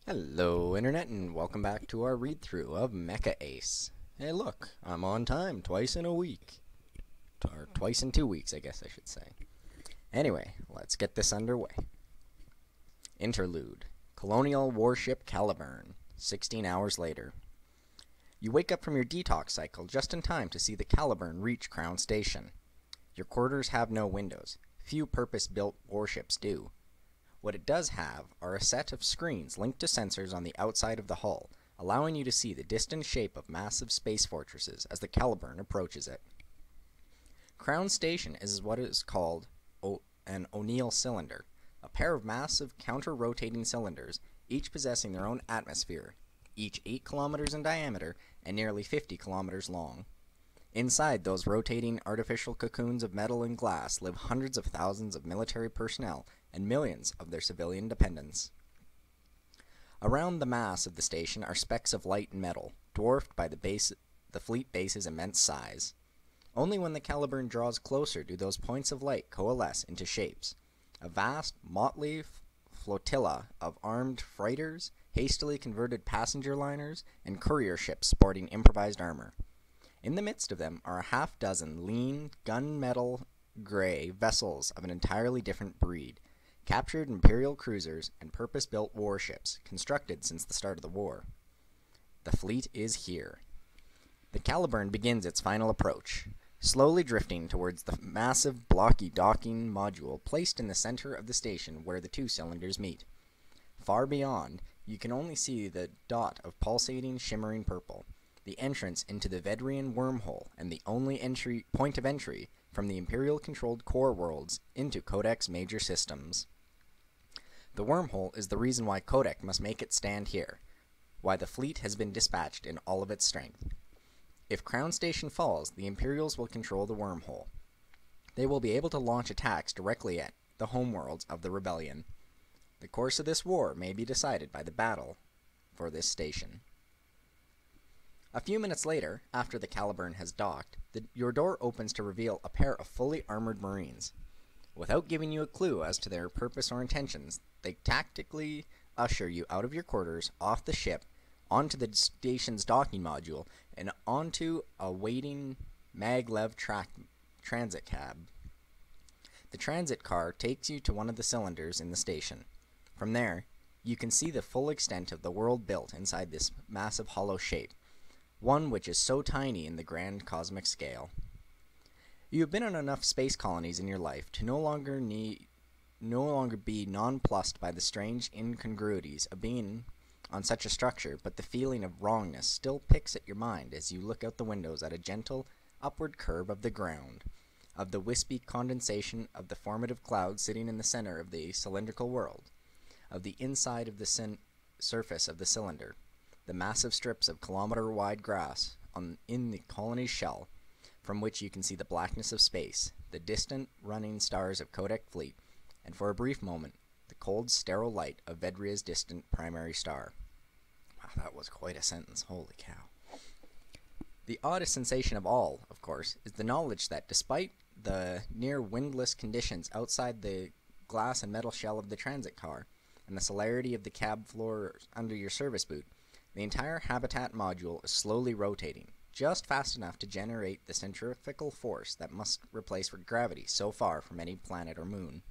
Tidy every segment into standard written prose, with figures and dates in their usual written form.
Hello, Internet, and welcome back to our read-through of Mecha Ace. Hey, look, I'm on time, twice in a week. Or twice in 2 weeks, I guess I should say. Anyway, let's get this underway. Interlude. Colonial Warship Caliburn. 16 hours later. You wake up from your detox cycle just in time to see the Caliburn reach Crown Station. Your quarters have no windows. Few purpose-built warships do. What it does have are a set of screens linked to sensors on the outside of the hull, allowing you to see the distant shape of massive space fortresses as the Caliburn approaches it. Crown Station is what is called an O'Neill cylinder, a pair of massive counter-rotating cylinders, each possessing their own atmosphere, each 8 kilometers in diameter and nearly 50 kilometers long. Inside those rotating artificial cocoons of metal and glass live hundreds of thousands of military personnel and millions of their civilian dependents. Around the mass of the station are specks of light and metal, dwarfed by the fleet base's immense size. Only when the Caliburn draws closer do those points of light coalesce into shapes. A vast, motley flotilla of armed freighters, hastily converted passenger liners, and courier ships sporting improvised armor. In the midst of them are a half-dozen lean, gunmetal gray vessels of an entirely different breed, captured Imperial cruisers and purpose-built warships constructed since the start of the war. The fleet is here. The Caliburn begins its final approach, slowly drifting towards the massive blocky docking module placed in the center of the station where the two cylinders meet. Far beyond, you can only see the dot of pulsating, shimmering purple, the entrance into the Vedrian wormhole and the only point of entry from the Imperial-controlled core worlds into Codec's major systems. The wormhole is the reason why Codec must make it stand here, why the fleet has been dispatched in all of its strength. If Crown Station falls, the Imperials will control the wormhole. They will be able to launch attacks directly at the homeworlds of the Rebellion. The course of this war may be decided by the battle for this station. A few minutes later, after the Caliburn has docked, your door opens to reveal a pair of fully armored Marines. Without giving you a clue as to their purpose or intentions, they tactically usher you out of your quarters, off the ship, onto the station's docking module, and onto a waiting maglev transit cab. The transit car takes you to one of the cylinders in the station. From there, you can see the full extent of the world built inside this massive hollow shape, one which is so tiny in the grand cosmic scale. You have been on enough space colonies in your life to no longer be nonplussed by the strange incongruities of being on such a structure, but the feeling of wrongness still picks at your mind as you look out the windows at a gentle, upward curve of the ground, of the wispy condensation of the formative cloud sitting in the center of the cylindrical world, of the inside of the surface of the cylinder, the massive strips of kilometer-wide grass in the colony's shell, from which you can see the blackness of space, the distant running stars of Codec fleet, and for a brief moment, the cold, sterile light of Vedria's distant primary star. Wow, that was quite a sentence, holy cow. The oddest sensation of all, of course, is the knowledge that despite the near windless conditions outside the glass and metal shell of the transit car, and the celerity of the cab floor under your service boot, the entire habitat module is slowly rotating, just fast enough to generate the centrifugal force that must replace gravity so far from any planet or moon.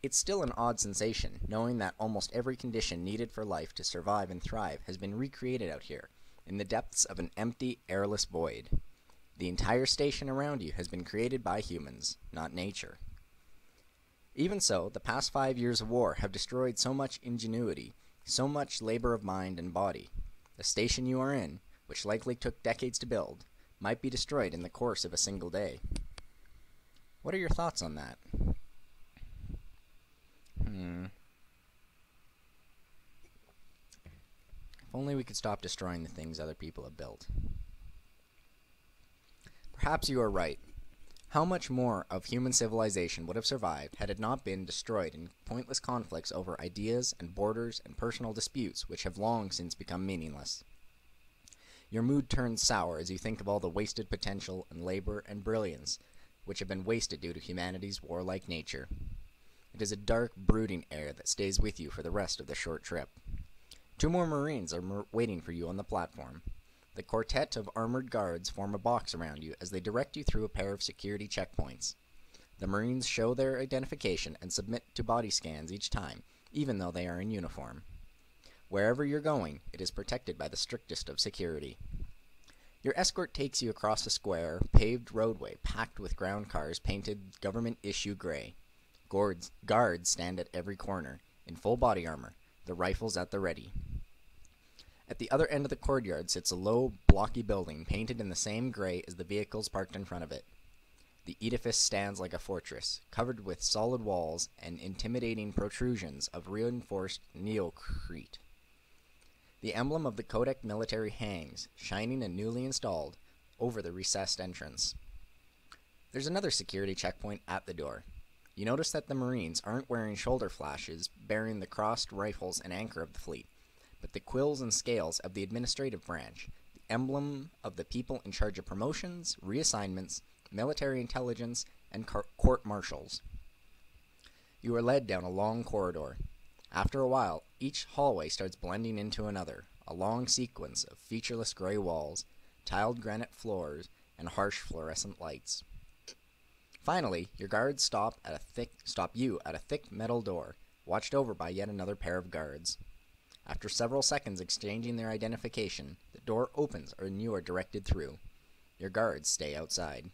It's still an odd sensation, knowing that almost every condition needed for life to survive and thrive has been recreated out here, in the depths of an empty, airless void. The entire station around you has been created by humans, not nature. Even so, the past 5 years of war have destroyed so much ingenuity, so much labor of mind and body. The station you are in, which likely took decades to build, might be destroyed in the course of a single day. What are your thoughts on that? If only we could stop destroying the things other people have built. Perhaps you are right. How much more of human civilization would have survived had it not been destroyed in pointless conflicts over ideas and borders and personal disputes which have long since become meaningless? Your mood turns sour as you think of all the wasted potential and labor and brilliance which have been wasted due to humanity's warlike nature. It It is a dark, brooding air that stays with you for the rest of the short trip. 2 more Marines are waiting for you on the platform. The quartet of armored guards form a box around you as they direct you through a pair of security checkpoints. The Marines show their identification and submit to body scans each time, even though they are in uniform. Wherever you're going, it is protected by the strictest of security. Your escort takes you across a square, paved roadway packed with ground cars painted government-issue gray. Guards stand at every corner, in full body armor, their rifles at the ready. At the other end of the courtyard sits a low, blocky building painted in the same gray as the vehicles parked in front of it. The edifice stands like a fortress, covered with solid walls and intimidating protrusions of reinforced neocrete. The emblem of the Kodak military hangs, shining and newly installed, over the recessed entrance. There's another security checkpoint at the door. You notice that the Marines aren't wearing shoulder flashes bearing the crossed rifles and anchor of the fleet, but the quills and scales of the administrative branch, the emblem of the people in charge of promotions, reassignments, military intelligence, and court-martials. You are led down a long corridor. After a while, each hallway starts blending into another, a long sequence of featureless gray walls, tiled granite floors, and harsh fluorescent lights. Finally, your guards stop you at a thick metal door, watched over by yet another pair of guards. After several seconds exchanging their identification, the door opens and you are directed through. Your guards stay outside.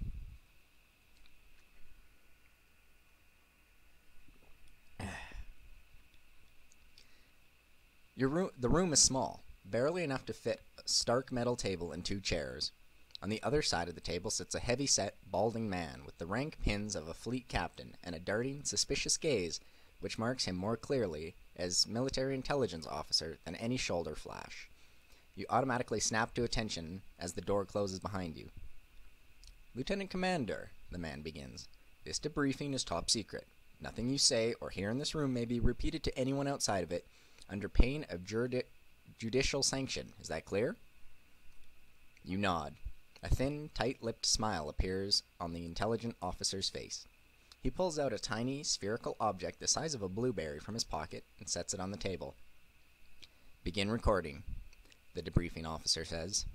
The room is small, barely enough to fit a stark metal table and 2 chairs. On the other side of the table sits a heavy-set, balding man with the rank pins of a fleet captain and a darting, suspicious gaze which marks him more clearly as military intelligence officer than any shoulder flash. You automatically snap to attention as the door closes behind you. "Lieutenant Commander," the man begins, "this debriefing is top secret. Nothing you say or hear in this room may be repeated to anyone outside of it, under pain of judicial sanction. Is that clear?" You nod. A thin, tight-lipped smile appears on the intelligent officer's face. He pulls out a tiny, spherical object the size of a blueberry from his pocket and sets it on the table. "Begin recording," the debriefing officer says.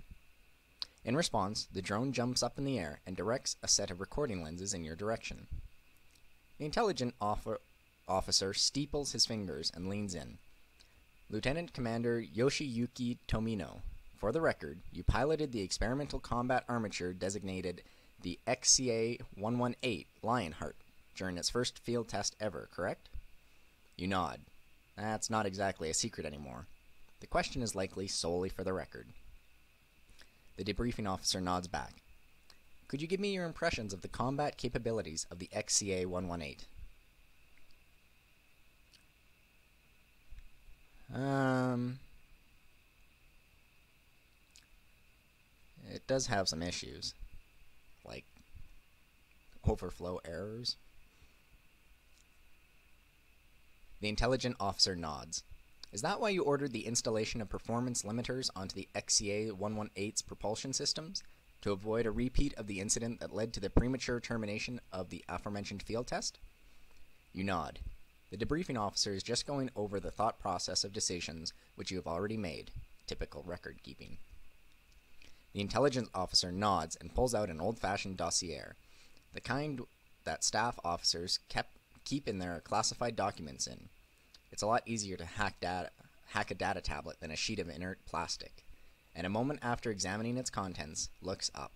In response, the drone jumps up in the air and directs a set of recording lenses in your direction. The intelligent officer steeples his fingers and leans in. "Lieutenant Commander Yoshiyuki Tomino, for the record, you piloted the experimental combat armature designated the XCA-118 Lionheart during its first field test ever, correct?" You nod. That's not exactly a secret anymore. The question is likely solely for the record. The debriefing officer nods back. "Could you give me your impressions of the combat capabilities of the XCA-118? It does have some issues, like overflow errors." The intelligent officer nods. "Is that why you ordered the installation of performance limiters onto the XCA-118's propulsion systems? To avoid a repeat of the incident that led to the premature termination of the aforementioned field test?" You nod. The debriefing officer is just going over the thought process of decisions which you have already made. Typical record keeping. The intelligence officer nods and pulls out an old-fashioned dossier, the kind that staff officers keep in their classified documents in. It's a lot easier to hack a data tablet than a sheet of inert plastic, and a moment after examining its contents, looks up.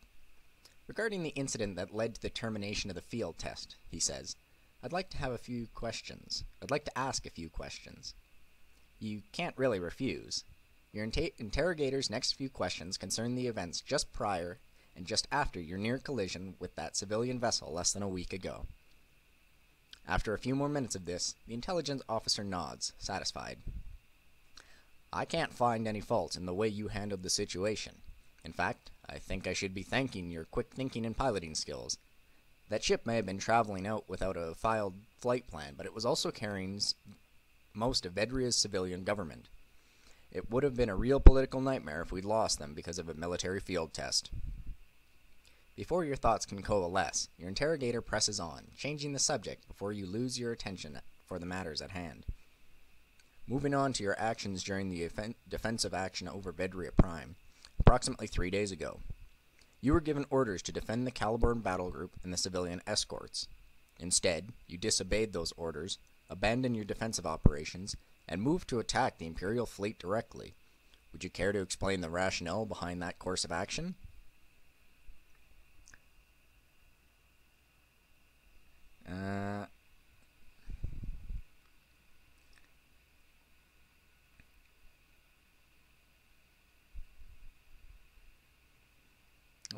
"Regarding the incident that led to the termination of the field test," he says, I'd like to ask a few questions. You can't really refuse. Your interrogator's next few questions concern the events just prior and just after your near collision with that civilian vessel less than a week ago. After a few more minutes of this, the intelligence officer nods, satisfied. "I can't find any fault in the way you handled the situation. In fact, I think I should be thanking your quick thinking and piloting skills. That ship may have been traveling out without a filed flight plan, but it was also carrying most of Vedria's civilian government. It would have been a real political nightmare if we'd lost them because of a military field test." Before your thoughts can coalesce, your interrogator presses on, changing the subject before you lose your attention for the matters at hand. Moving on to your actions during the defensive action over Vedria Prime, approximately 3 days ago. You were given orders to defend the Caliburn battle group and the civilian escorts. Instead, you disobeyed those orders, abandoned your defensive operations, and moved to attack the Imperial fleet directly. Would you care to explain the rationale behind that course of action?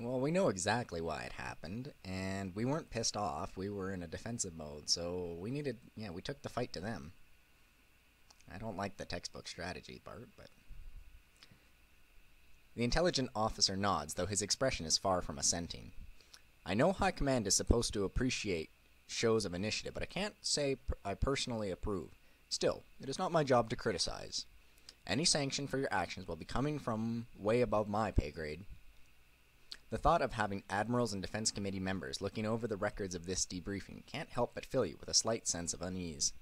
Well, we know exactly why it happened, and we weren't pissed off. We were in a defensive mode, so we took the fight to them. I don't like the textbook strategy part, but... The intelligent officer nods, though his expression is far from assenting. I know High Command is supposed to appreciate shows of initiative, but I can't say I personally approve. Still, it is not my job to criticize. Any sanction for your actions will be coming from way above my pay grade. The thought of having admirals and defense committee members looking over the records of this debriefing can't help but fill you with a slight sense of unease.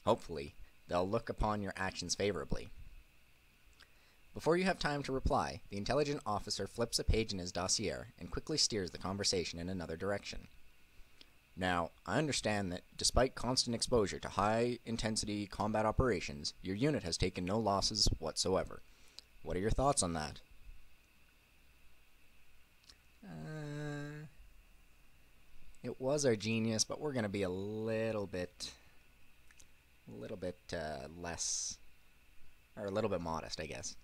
Hopefully, they'll look upon your actions favorably. Before you have time to reply, the intelligent officer flips a page in his dossier and quickly steers the conversation in another direction. Now, I understand that despite constant exposure to high-intensity combat operations, your unit has taken no losses whatsoever. What are your thoughts on that? It was our genius, but we're going to be a little bit less, or a little bit modest, I guess.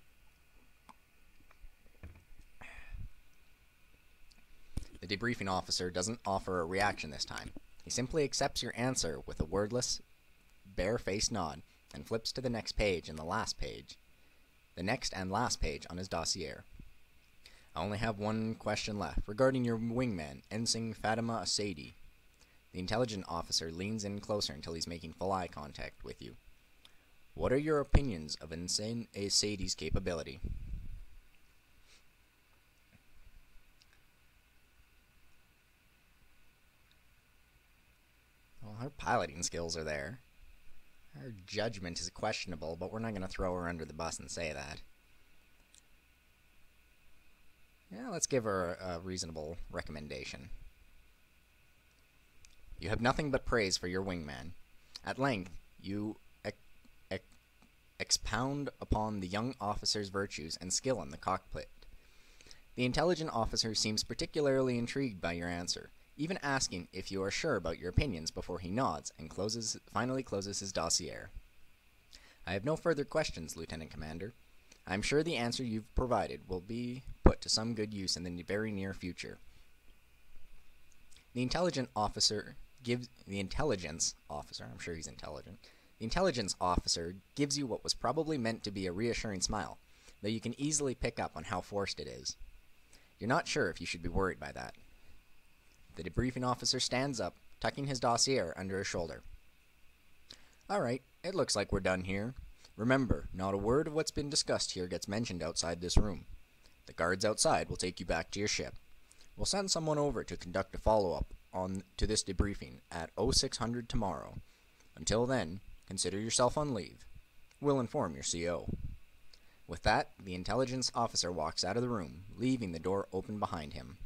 The debriefing officer doesn't offer a reaction this time. He simply accepts your answer with a wordless, bare-faced nod and flips to the next page and the last page. The next and last page on his dossier. I only have one question left, regarding your wingman, Ensign Fatima Asadi. The intelligent officer leans in closer until he's making full eye contact with you. What are your opinions of Ensign Asadi's capability? Well, her piloting skills are there. Her judgment is questionable, but we're not going to throw her under the bus and say that. Yeah, let's give her a reasonable recommendation. You have nothing but praise for your wingman. At length, you expound upon the young officer's virtues and skill in the cockpit. The intelligent officer seems particularly intrigued by your answer, even asking if you are sure about your opinions before he nods and finally closes his dossier. I have no further questions, Lieutenant Commander. I am sure the answer you've provided will be put to some good use in the very near future. The intelligence officer gives you what was probably meant to be a reassuring smile, though you can easily pick up on how forced it is. You're not sure if you should be worried by that. The debriefing officer stands up, tucking his dossier under his shoulder. Alright, it looks like we're done here. Remember, not a word of what's been discussed here gets mentioned outside this room. The guards outside will take you back to your ship. We'll send someone over to conduct a follow-up to this debriefing at 0600 tomorrow. Until then, consider yourself on leave. We'll inform your CO. With that, the intelligence officer walks out of the room, leaving the door open behind him.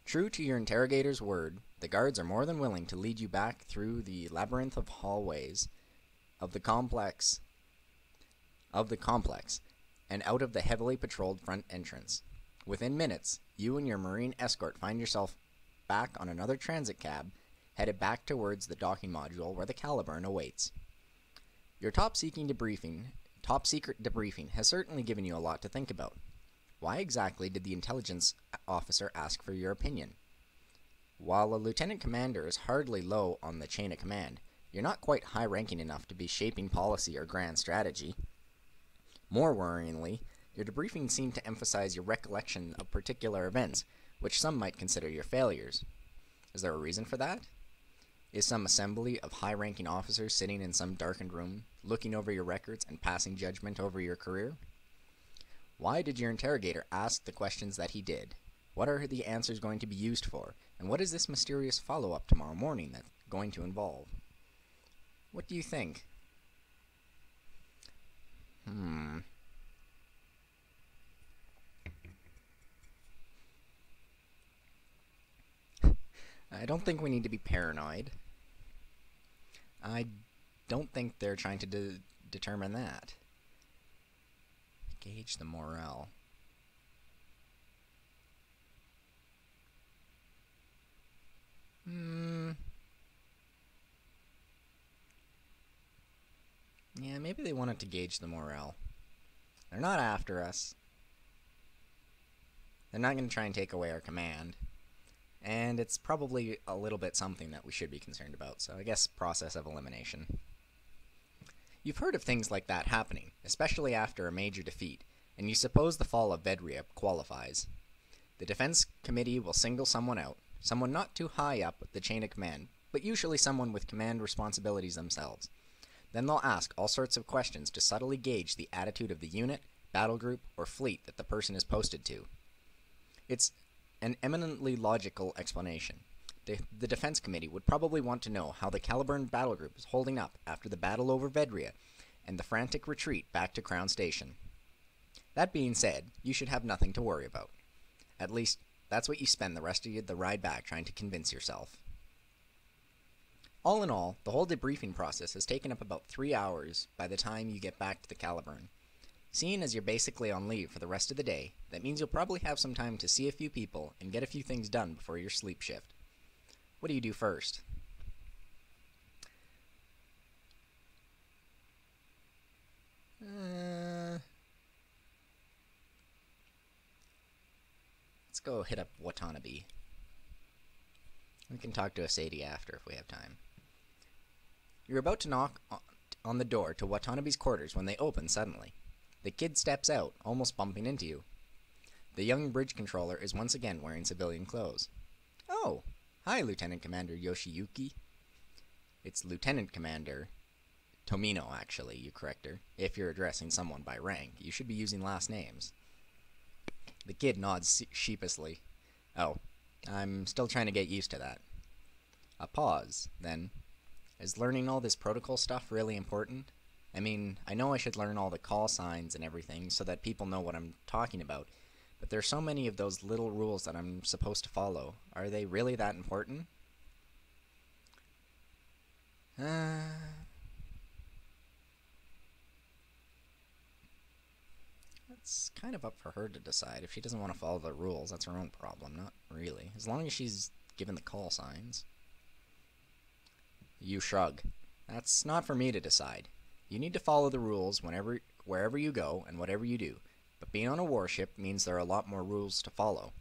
True to your interrogator's word, the guards are more than willing to lead you back through the labyrinth of hallways of the complex and out of the heavily patrolled front entrance. Within minutes, you and your Marine escort find yourself back on another transit cab, headed back towards the docking module where the Caliburn awaits. Your top secret debriefing has certainly given you a lot to think about. Why exactly did the intelligence officer ask for your opinion? While a lieutenant commander is hardly low on the chain of command, you're not quite high-ranking enough to be shaping policy or grand strategy. More worryingly, your debriefing seemed to emphasize your recollection of particular events, which some might consider your failures. Is there a reason for that? Is some assembly of high-ranking officers sitting in some darkened room, looking over your records and passing judgment over your career? Why did your interrogator ask the questions that he did? What are the answers going to be used for? And what is this mysterious follow-up tomorrow morning that's going to involve? What do you think? I don't think we need to be paranoid. I don't think they're trying to determine that. Gauge the morale. Yeah, maybe they wanted to gauge the morale. They're not after us. They're not going to try and take away our command. And it's probably a little bit something that we should be concerned about, so I guess process of elimination. You've heard of things like that happening, especially after a major defeat, and you suppose the fall of Vedria qualifies. The defense committee will single someone out, someone not too high up the chain of command, but usually someone with command responsibilities themselves. Then they'll ask all sorts of questions to subtly gauge the attitude of the unit, battle group, or fleet that the person is posted to. It's an eminently logical explanation. The defense committee would probably want to know how the Caliburn battle group is holding up after the battle over Vedria and the frantic retreat back to Crown Station. That being said, you should have nothing to worry about. At least, that's what you spend the rest of the ride back trying to convince yourself. All in all, the whole debriefing process has taken up about 3 hours by the time you get back to the Caliburn. Seeing as you're basically on leave for the rest of the day, that means you'll probably have some time to see a few people and get a few things done before your sleep shift. What do you do first? Let's go hit up Watanabe. We can talk to Sadie after if we have time. You're about to knock on the door to Watanabe's quarters when they open suddenly. The kid steps out, almost bumping into you. The young bridge controller is once again wearing civilian clothes. Oh, hi, Lieutenant Commander Yoshiyuki. It's Lieutenant Commander Tomino, actually, you correct her. If you're addressing someone by rank, you should be using last names. The kid nods sheepishly. Oh, I'm still trying to get used to that. A pause, then. Is learning all this protocol stuff really important? I mean, I know I should learn all the call signs and everything so that people know what I'm talking about, but there's so many of those little rules that I'm supposed to follow. Are they really that important? That's kind of up for her to decide. If she doesn't want to follow the rules, that's her own problem, not really. As long as she's given the call signs. You shrug. That's not for me to decide. You need to follow the rules wherever you go and whatever you do, but being on a warship means there are a lot more rules to follow.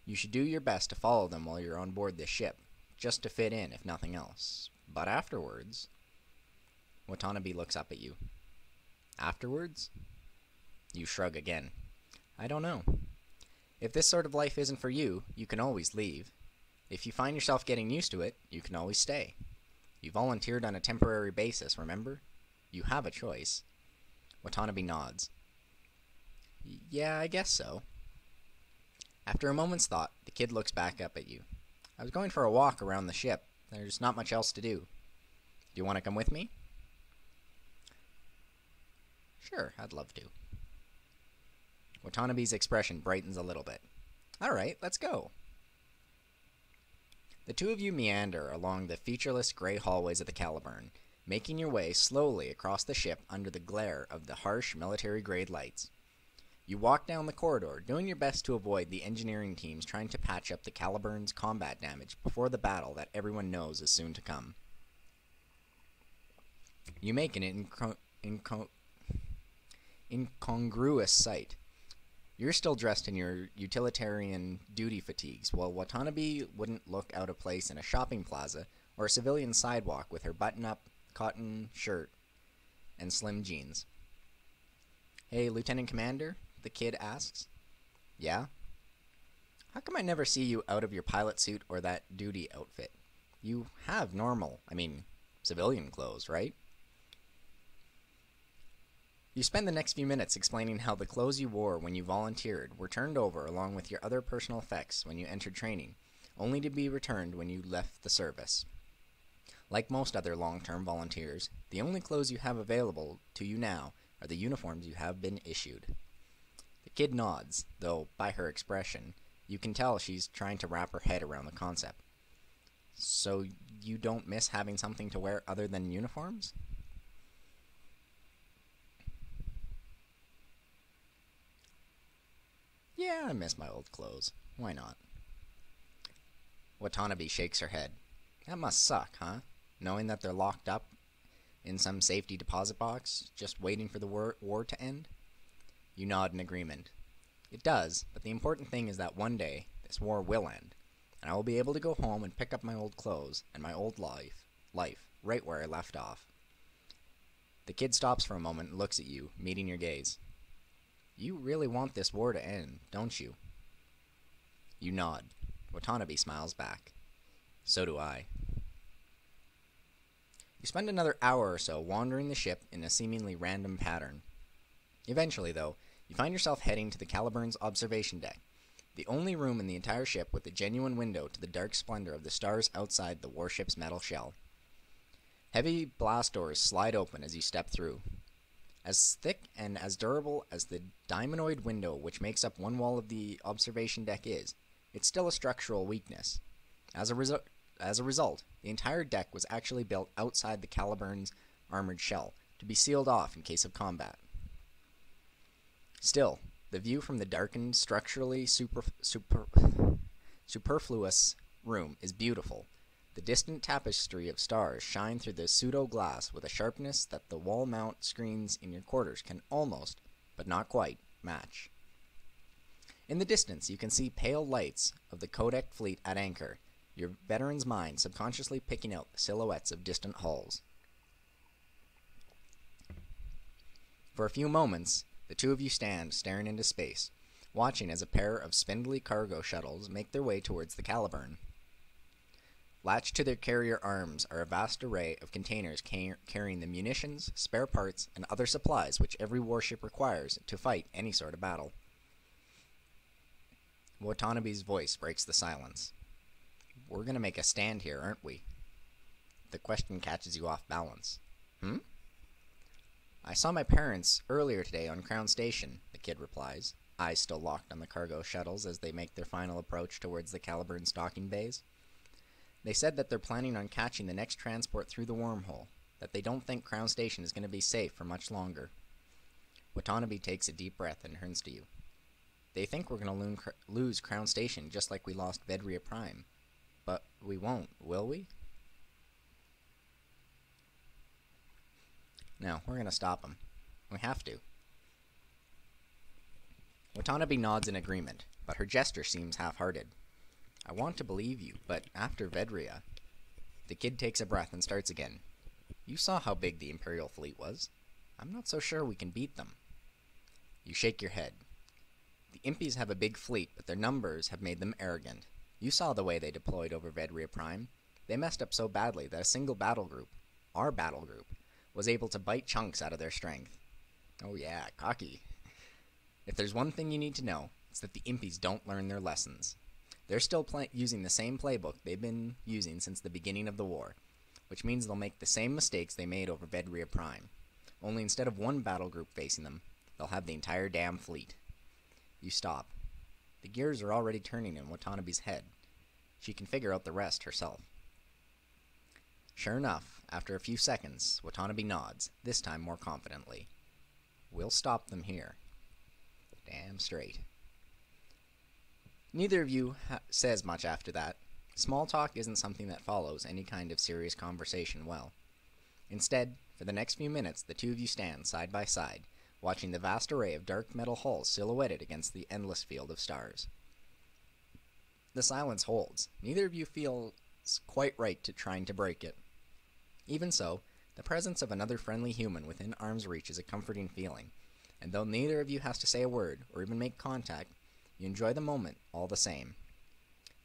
You should do your best to follow them while you're on board this ship, just to fit in if nothing else. But afterwards... Watanabe looks up at you. Afterwards? You shrug again. I don't know. If this sort of life isn't for you, you can always leave. If you find yourself getting used to it, you can always stay. You volunteered on a temporary basis, remember? You have a choice. Watanabe nods. Yeah, I guess so. After a moment's thought, the kid looks back up at you. I was going for a walk around the ship. There's not much else to do. Do you want to come with me? Sure, I'd love to. Watanabe's expression brightens a little bit. All right, let's go. The two of you meander along the featureless gray hallways of the Caliburn, making your way slowly across the ship under the glare of the harsh military-grade lights. You walk down the corridor, doing your best to avoid the engineering teams trying to patch up the Caliburn's combat damage before the battle that everyone knows is soon to come. You make an incongruous sight. You're still dressed in your utilitarian duty fatigues, while Watanabe wouldn't look out of place in a shopping plaza or a civilian sidewalk with her button-up cotton shirt and slim jeans. Hey, Lieutenant Commander? The kid asks. Yeah? How come I never see you out of your pilot suit or that duty outfit? You have civilian clothes, right? You spend the next few minutes explaining how the clothes you wore when you volunteered were turned over along with your other personal effects when you entered training, only to be returned when you left the service. Like most other long-term volunteers, the only clothes you have available to you now are the uniforms you have been issued. The kid nods, though by her expression, you can tell she's trying to wrap her head around the concept. So you don't miss having something to wear other than uniforms? Yeah, I miss my old clothes. Why not? Watanabe shakes her head. That must suck, huh? Knowing that they're locked up in some safety deposit box, just waiting for the war to end? You nod in agreement. It does, but the important thing is that one day, this war will end, and I will be able to go home and pick up my old clothes and my old life, right where I left off. The kid stops for a moment and looks at you, meeting your gaze. You really want this war to end, don't you? You nod. Watanabe smiles back. So do I. You spend another hour or so wandering the ship in a seemingly random pattern. Eventually, though, you find yourself heading to the Caliburn's observation deck, the only room in the entire ship with a genuine window to the dark splendor of the stars outside the warship's metal shell. Heavy blast doors slide open as you step through. As thick and as durable as the diamondoid window which makes up one wall of the observation deck is, it's still a structural weakness. As a result, the entire deck was actually built outside the Caliburn's armored shell, to be sealed off in case of combat. Still, the view from the darkened, structurally superfluous room is beautiful. The distant tapestry of stars shine through the pseudo-glass with a sharpness that the wall-mount screens in your quarters can almost, but not quite, match. In the distance, you can see pale lights of the Kodak fleet at anchor, your veteran's mind subconsciously picking out the silhouettes of distant hulls. For a few moments, the two of you stand staring into space, watching as a pair of spindly cargo shuttles make their way towards the Caliburn. Latched to their carrier arms are a vast array of containers carrying the munitions, spare parts, and other supplies which every warship requires to fight any sort of battle. Watanabe's voice breaks the silence. We're gonna make a stand here, aren't we? The question catches you off balance. I saw my parents earlier today on Crown Station, the kid replies, eyes still locked on the cargo shuttles as they make their final approach towards the Caliburn's docking bays. They said that they're planning on catching the next transport through the wormhole, that they don't think Crown Station is going to be safe for much longer. Watanabe takes a deep breath and turns to you. They think we're going to lose Crown Station just like we lost Vedria Prime. But we won't, will we? No, we're going to stop them. We have to. Watanabe nods in agreement, but her gesture seems half-hearted. I want to believe you, but after Vedria... The kid takes a breath and starts again. You saw how big the Imperial fleet was. I'm not so sure we can beat them. You shake your head. The Impies have a big fleet, but their numbers have made them arrogant. You saw the way they deployed over Vedria Prime. They messed up so badly that a single battle group, our battle group, was able to bite chunks out of their strength. Oh yeah, cocky. If there's one thing you need to know, it's that the Impies don't learn their lessons. They're still using the same playbook they've been using since the beginning of the war, which means they'll make the same mistakes they made over Vedria Prime. Only instead of one battle group facing them, they'll have the entire damn fleet. You stop. The gears are already turning in Watanabe's head. She can figure out the rest herself. Sure enough, after a few seconds, Watanabe nods, this time more confidently. We'll stop them here. Damn straight. Neither of you says much after that. Small talk isn't something that follows any kind of serious conversation well. Instead, for the next few minutes, the two of you stand side by side, watching the vast array of dark metal hulls silhouetted against the endless field of stars. The silence holds. Neither of you feels quite right to trying to break it. Even so, the presence of another friendly human within arm's reach is a comforting feeling, and though neither of you has to say a word or even make contact, you enjoy the moment all the same.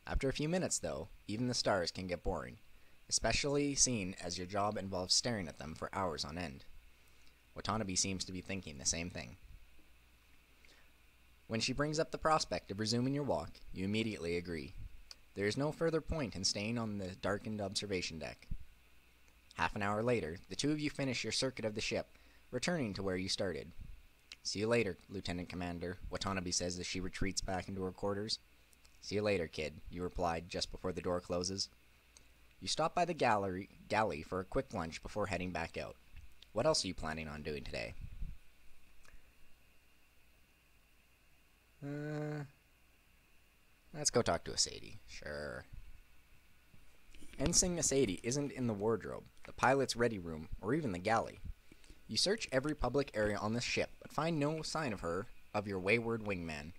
After a few minutes, though, even the stars can get boring, especially seen as your job involves staring at them for hours on end. Watanabe seems to be thinking the same thing. When she brings up the prospect of resuming your walk, you immediately agree. There is no further point in staying on the darkened observation deck. Half an hour later, the two of you finish your circuit of the ship, returning to where you started. See you later, Lieutenant Commander, Watanabe says as she retreats back into her quarters. See you later, kid, you replied just before the door closes. You stop by the galley for a quick lunch before heading back out. What else are you planning on doing today? Let's go talk to Sadie. Sure. Ensign Sadie isn't in the wardrobe, the pilot's ready room, or even the galley. You search every public area on the ship, but find no sign of your wayward wingman.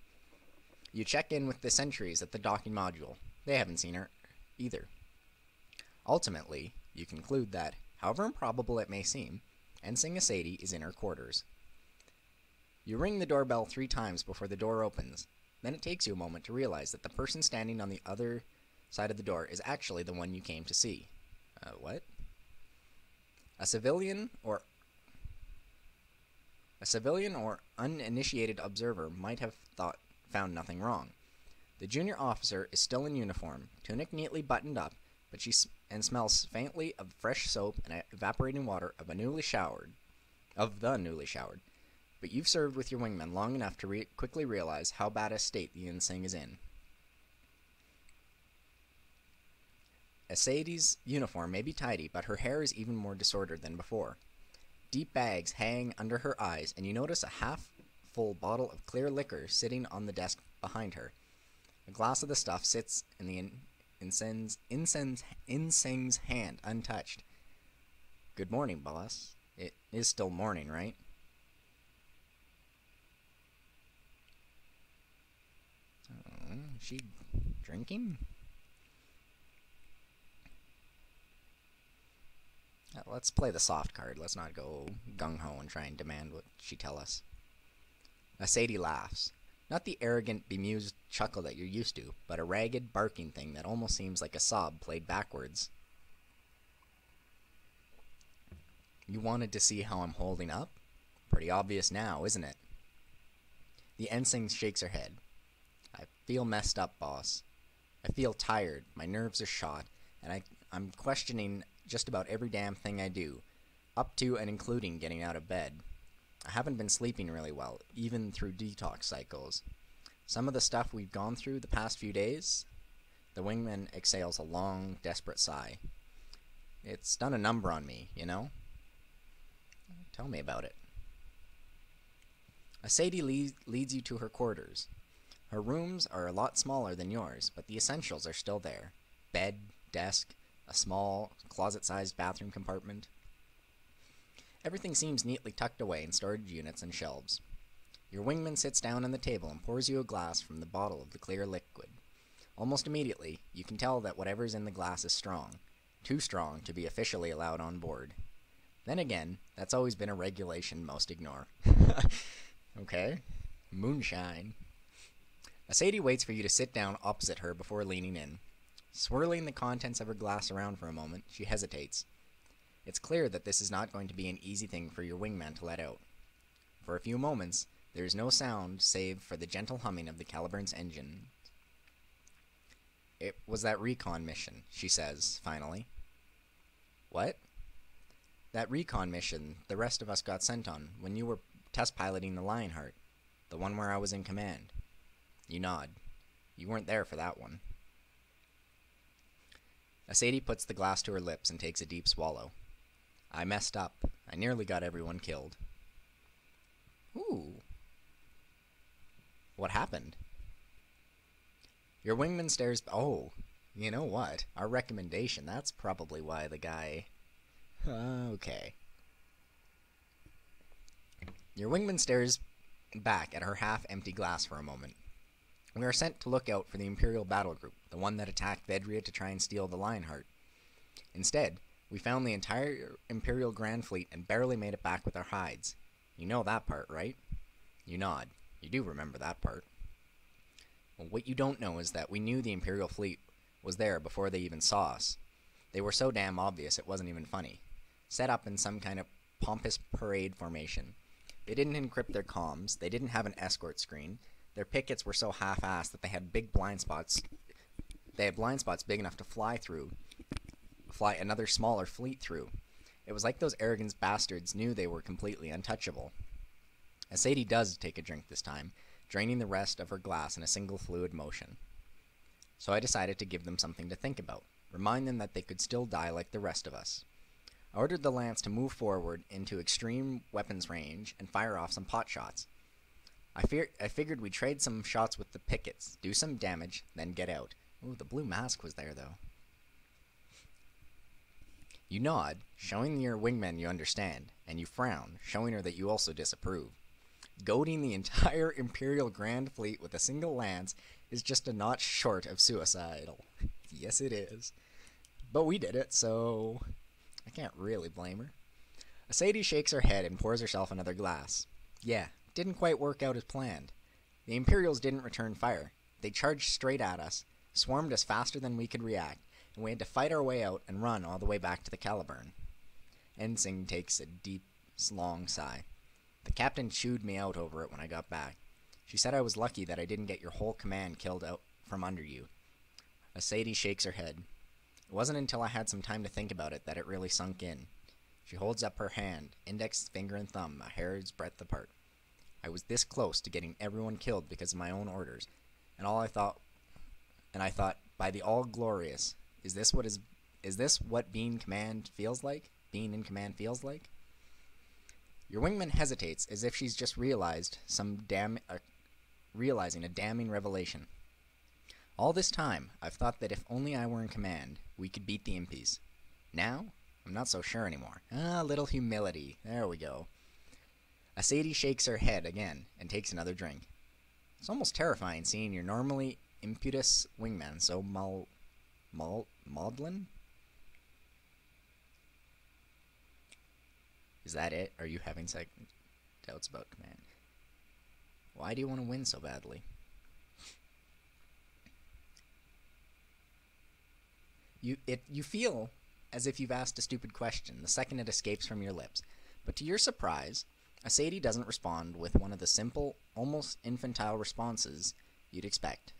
You check in with the sentries at the docking module. They haven't seen her either. Ultimately, you conclude that, however improbable it may seem, Ensign Sadie is in her quarters. You ring the doorbell 3 times before the door opens. Then it takes you a moment to realize that the person standing on the other side of the door is actually the one you came to see. What? A civilian or uninitiated observer might have found nothing wrong. The junior officer is still in uniform, tunic neatly buttoned up, but smells faintly of fresh soap and evaporating water of the newly showered. But you've served with your wingman long enough to quickly realize how bad a state the ensign is in. Sadie's uniform may be tidy, but her hair is even more disordered than before. Deep bags hang under her eyes, and you notice a half-full bottle of clear liquor sitting on the desk behind her. A glass of the stuff sits in the ensign's hand, untouched. Good morning, boss. It is still morning, right? Is she drinking? Let's play the soft card. Let's not go gung-ho and try and demand what she tell us. Sadie laughs. Not the arrogant, bemused chuckle that you're used to, but a ragged, barking thing that almost seems like a sob played backwards. You wanted to see how I'm holding up? Pretty obvious now, isn't it? The ensign shakes her head. I feel messed up, boss. I feel tired, my nerves are shot, and I'm questioning just about every damn thing I do, up to and including getting out of bed. I haven't been sleeping really well, even through detox cycles. Some of the stuff we've gone through the past few days, the wingman exhales a long, desperate sigh. It's done a number on me, you know? Tell me about it. Sadie leads you to her quarters. Her rooms are a lot smaller than yours, but the essentials are still there. Bed, desk, a small, closet-sized bathroom compartment. Everything seems neatly tucked away in storage units and shelves. Your wingman sits down on the table and pours you a glass from the bottle of the clear liquid. Almost immediately, you can tell that whatever's in the glass is strong. Too strong to be officially allowed on board. Then again, that's always been a regulation most ignore. Okay. Moonshine. Sadie waits for you to sit down opposite her before leaning in. Swirling the contents of her glass around for a moment, she hesitates. It's clear that this is not going to be an easy thing for your wingman to let out. For a few moments, there is no sound save for the gentle humming of the Caliburn's engine. It was that recon mission, she says, finally. What? That recon mission the rest of us got sent on when you were test piloting the Lionheart, the one where I was in command. You nod. You weren't there for that one. Sadie puts the glass to her lips and takes a deep swallow. I messed up. I nearly got everyone killed. Ooh. What happened? Your wingman stares... Oh, you know what? Our recommendation, that's probably why the guy... Okay. Your wingman stares back at her half-empty glass for a moment. We are sent to look out for the Imperial battle group, the one that attacked Vedria to try and steal the Lionheart. Instead, we found the entire Imperial Grand Fleet and barely made it back with our hides. You know that part, right? You nod. You do remember that part. Well, what you don't know is that we knew the Imperial fleet was there before they even saw us. They were so damn obvious it wasn't even funny. Set up in some kind of pompous parade formation. They didn't encrypt their comms. They didn't have an escort screen. Their pickets were so half-assed that they had big blind spots. They had blind spots big enough to fly another smaller fleet through. It was like those arrogant bastards knew they were completely untouchable. Sadie does take a drink this time, draining the rest of her glass in a single fluid motion. So I decided to give them something to think about, remind them that they could still die like the rest of us. I ordered the lance to move forward into extreme weapons range and fire off some pot shots. I figured we'd trade some shots with the pickets, do some damage, then get out. Ooh, the blue mask was there, though. You nod, showing your wingman you understand, and you frown, showing her that you also disapprove. Goading the entire Imperial Grand Fleet with a single lance is just a notch short of suicidal. Yes, it is. But we did it, so I can't really blame her. Sadie shakes her head and pours herself another glass. Yeah, didn't quite work out as planned. The Imperials didn't return fire. They charged straight at us, swarmed us faster than we could react, and we had to fight our way out and run all the way back to the Caliburn. Ensign takes a deep, long sigh. The captain chewed me out over it when I got back. She said I was lucky that I didn't get your whole command killed out from under you. Sadie shakes her head. It wasn't until I had some time to think about it that it really sunk in. She holds up her hand, index finger and thumb a hair's breadth apart. I was this close to getting everyone killed because of my own orders, and I thought, by the all-glorious, is this what being in command feels like? Your wingman hesitates as if she's just realizing a damning revelation. All this time, I've thought that if only I were in command, we could beat the impies. Now, I'm not so sure anymore. Little humility. There we go. Sadie shakes her head again and takes another drink. It's almost terrifying seeing your normally impetuous wingman so maudlin. Is that it? Are you having second doubts about command? Why do you want to win so badly? You feel as if you've asked a stupid question the second it escapes from your lips, but to your surprise, Sadie doesn't respond with one of the simple, almost infantile responses you'd expect.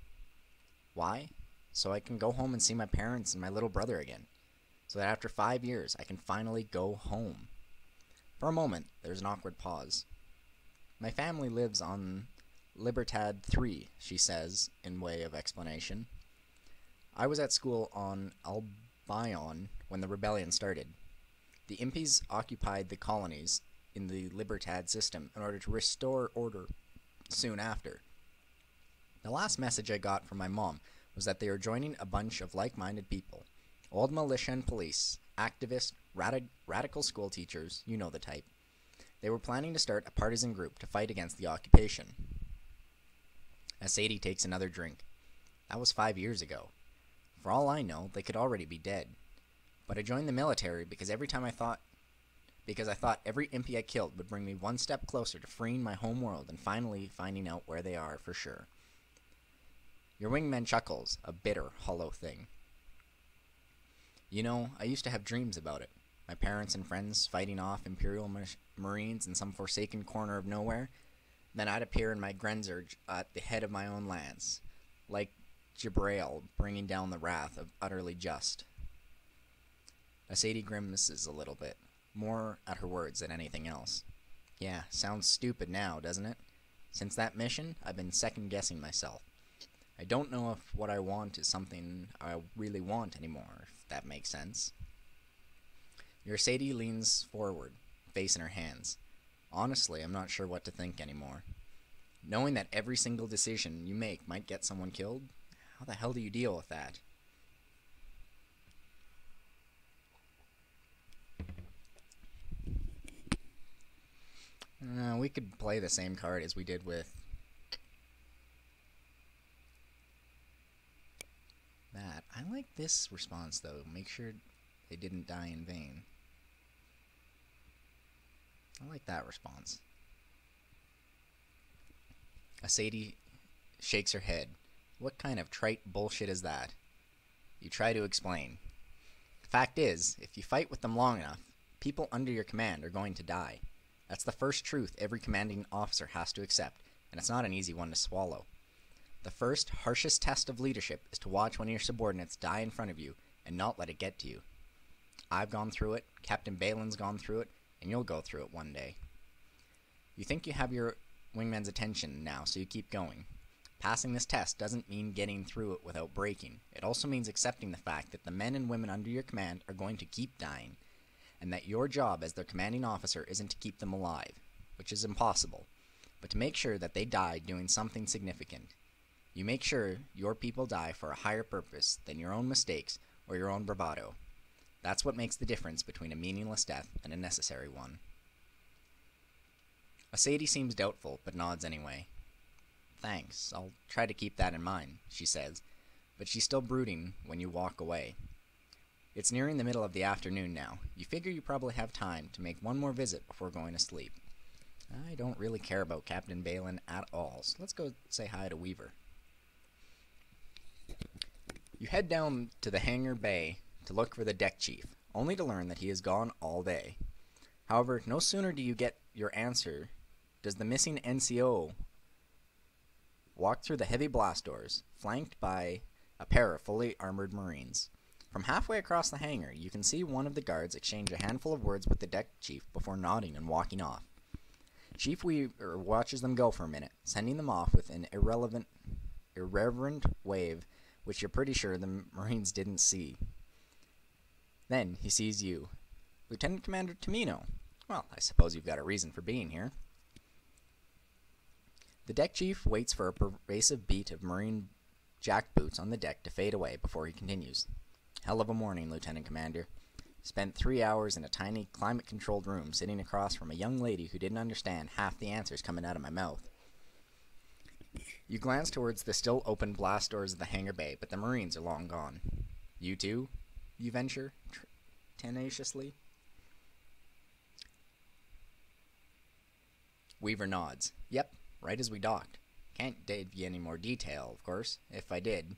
Why? So I can go home and see my parents and my little brother again. So that after 5 years, I can finally go home. For a moment, there's an awkward pause. My family lives on Libertad 3, she says, in way of explanation. I was at school on Albion when the rebellion started. The impies occupied the colonies in the Libertad system in order to restore order soon after. The last message I got from my mom was that they were joining a bunch of like-minded people. Old militia and police, activists, radical school teachers, you know the type. They were planning to start a partisan group to fight against the occupation. As Sadie takes another drink. That was 5 years ago. For all I know, they could already be dead. But I joined the military because I thought every impy I killed would bring me one step closer to freeing my home world and finally finding out where they are for sure. Your wingman chuckles, a bitter, hollow thing. You know, I used to have dreams about it. My parents and friends fighting off Imperial Marines in some forsaken corner of nowhere. Then I'd appear in my Grenzurge at the head of my own lance, like Jibrail bringing down the wrath of utterly just. Sadie grimaces a little bit, more at her words than anything else. Yeah, sounds stupid now, doesn't it? Since that mission, I've been second-guessing myself. I don't know if what I want is something I really want anymore, if that makes sense. Your Sadie leans forward, face in her hands. Honestly, I'm not sure what to think anymore. Knowing that every single decision you make might get someone killed, how the hell do you deal with that? We could play the same card as we did with that. I like this response, though. Make sure they didn't die in vain. I like that response. Sadie shakes her head. What kind of trite bullshit is that? You try to explain. The fact is, if you fight with them long enough, people under your command are going to die. That's the first truth every commanding officer has to accept, and it's not an easy one to swallow. The first, harshest test of leadership is to watch one of your subordinates die in front of you and not let it get to you. I've gone through it, Captain Balin's gone through it, and you'll go through it one day. You think you have your wingman's attention now, so you keep going. Passing this test doesn't mean getting through it without breaking. It also means accepting the fact that the men and women under your command are going to keep dying, and that your job as their commanding officer isn't to keep them alive, which is impossible, but to make sure that they die doing something significant. You make sure your people die for a higher purpose than your own mistakes or your own bravado. That's what makes the difference between a meaningless death and a necessary one. Sadie seems doubtful, but nods anyway. Thanks, I'll try to keep that in mind, she says, but she's still brooding when you walk away. It's nearing the middle of the afternoon now. You figure you probably have time to make one more visit before going to sleep. I don't really care about Captain Balin at all, so let's go say hi to Weaver. You head down to the hangar bay to look for the deck chief, only to learn that he is gone all day. However, no sooner do you get your answer does the missing NCO walk through the heavy blast doors, flanked by a pair of fully armored Marines. From halfway across the hangar, you can see one of the guards exchange a handful of words with the deck chief before nodding and walking off. Chief Weaver watches them go for a minute, sending them off with an irreverent wave, which you're pretty sure the Marines didn't see. Then he sees you. Lieutenant Commander Tamino. Well, I suppose you've got a reason for being here. The deck chief waits for a pervasive beat of Marine jackboots on the deck to fade away before he continues. Hell of a morning, Lieutenant Commander. Spent 3 hours in a tiny, climate-controlled room sitting across from a young lady who didn't understand half the answers coming out of my mouth. You glance towards the still open blast doors of the hangar bay, but the Marines are long gone. You too? You venture, tenaciously. Weaver nods. Yep, right as we docked. Can't give you any more detail, of course. If I did,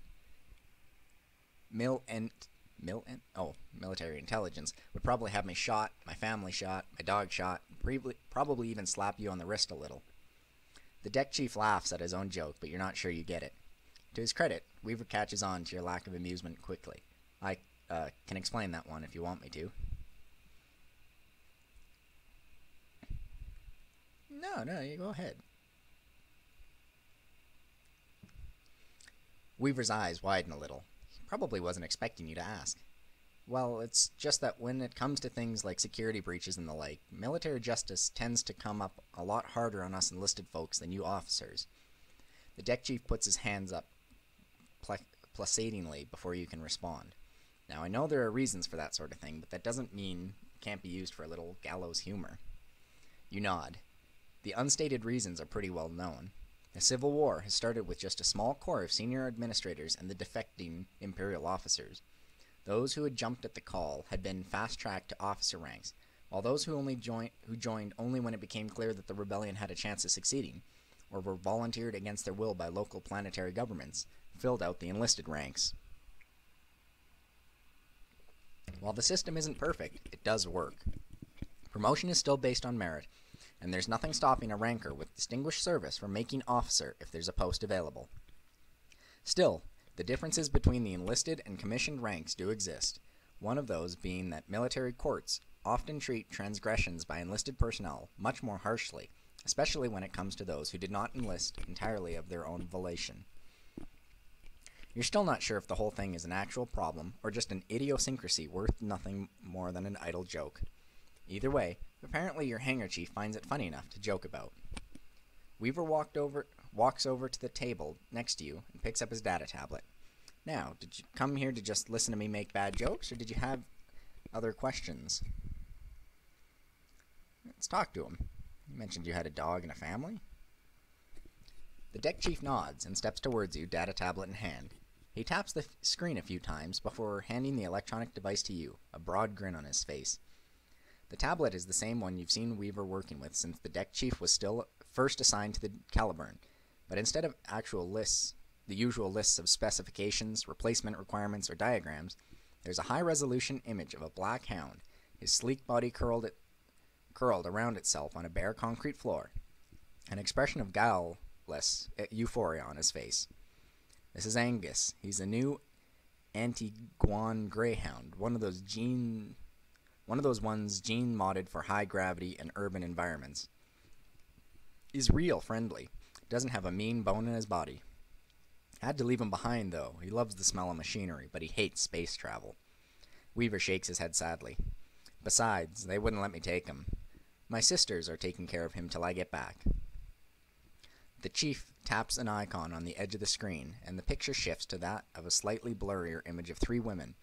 military intelligence would probably have me shot, my family shot, my dog shot, probably even slap you on the wrist a little. The deck chief laughs at his own joke, but you're not sure you get it. To his credit, Weaver catches on to your lack of amusement quickly. I can explain that one if you want me to. No, you go ahead. Weaver's eyes widen a little. He probably wasn't expecting you to ask. Well, it's just that when it comes to things like security breaches and the like, military justice tends to come up a lot harder on us enlisted folks than you officers. The deck chief puts his hands up placatingly before you can respond. Now, I know there are reasons for that sort of thing, but that doesn't mean it can't be used for a little gallows humor. You nod. The unstated reasons are pretty well known. The Civil War has started with just a small corps of senior administrators and the defecting Imperial officers. Those who had jumped at the call had been fast-tracked to officer ranks, while those who joined only when it became clear that the rebellion had a chance of succeeding, or were volunteered against their will by local planetary governments, filled out the enlisted ranks. While the system isn't perfect, it does work. Promotion is still based on merit, and there's nothing stopping a ranker with distinguished service from making officer if there's a post available. Still, the differences between the enlisted and commissioned ranks do exist, one of those being that military courts often treat transgressions by enlisted personnel much more harshly, especially when it comes to those who did not enlist entirely of their own volition. You're still not sure if the whole thing is an actual problem or just an idiosyncrasy worth nothing more than an idle joke. Either way, apparently your hangar chief finds it funny enough to joke about. Weaver walks over to the table next to you and picks up his data tablet. Now, did you come here to just listen to me make bad jokes, or did you have other questions? Let's talk to him. You mentioned you had a dog and a family? The deck chief nods and steps towards you, data tablet in hand. He taps the screen a few times before handing the electronic device to you, a broad grin on his face. The tablet is the same one you've seen Weaver working with since the deck chief was still first assigned to the Caliburn, but instead of actual lists, the usual lists of specifications, replacement requirements, or diagrams, there's a high-resolution image of a black hound, his sleek body curled around itself on a bare concrete floor, an expression of guileless euphoria on his face. This is Angus. He's a new Antiguan greyhound, one of those one of those ones gene-modded for high gravity and urban environments. He's real friendly. Doesn't have a mean bone in his body. Had to leave him behind, though. He loves the smell of machinery, but he hates space travel. Weaver shakes his head sadly. Besides, they wouldn't let me take him. My sisters are taking care of him till I get back. The chief taps an icon on the edge of the screen, and the picture shifts to that of a slightly blurrier image of three women,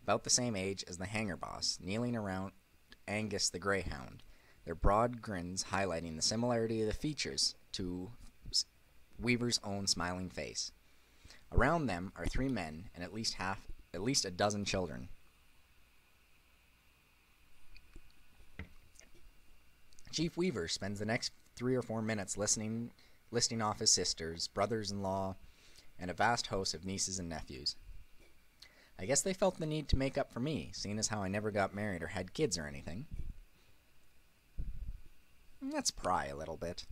about the same age as the hangar boss, kneeling around Angus the Greyhound, their broad grins highlighting the similarity of the features to Weaver's own smiling face. Around them are three men and at least a dozen children. Chief Weaver spends the next 3 or 4 minutes listing off his sisters, brothers-in-law, and a vast host of nieces and nephews. I guess they felt the need to make up for me, seeing as how I never got married or had kids or anything. Let's pry a little bit.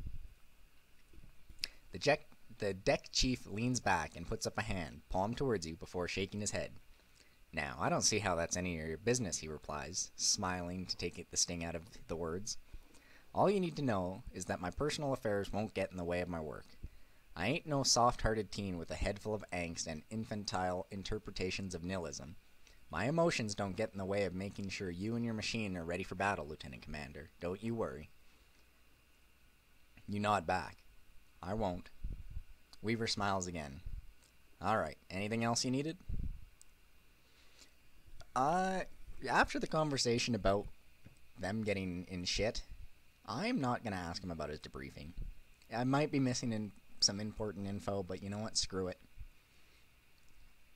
The deck chief leans back and puts up a hand, palm towards you, before shaking his head. Now, I don't see how that's any of your business, he replies, smiling to take the sting out of the words. All you need to know is that my personal affairs won't get in the way of my work. I ain't no soft-hearted teen with a head full of angst and infantile interpretations of nihilism. My emotions don't get in the way of making sure you and your machine are ready for battle, Lieutenant Commander. Don't you worry. You nod back. I won't. Weaver smiles again. All right, anything else you needed? After the conversation about them getting in shit, I'm not going to ask him about his debriefing. I might be missing some important info, but you know what? Screw it.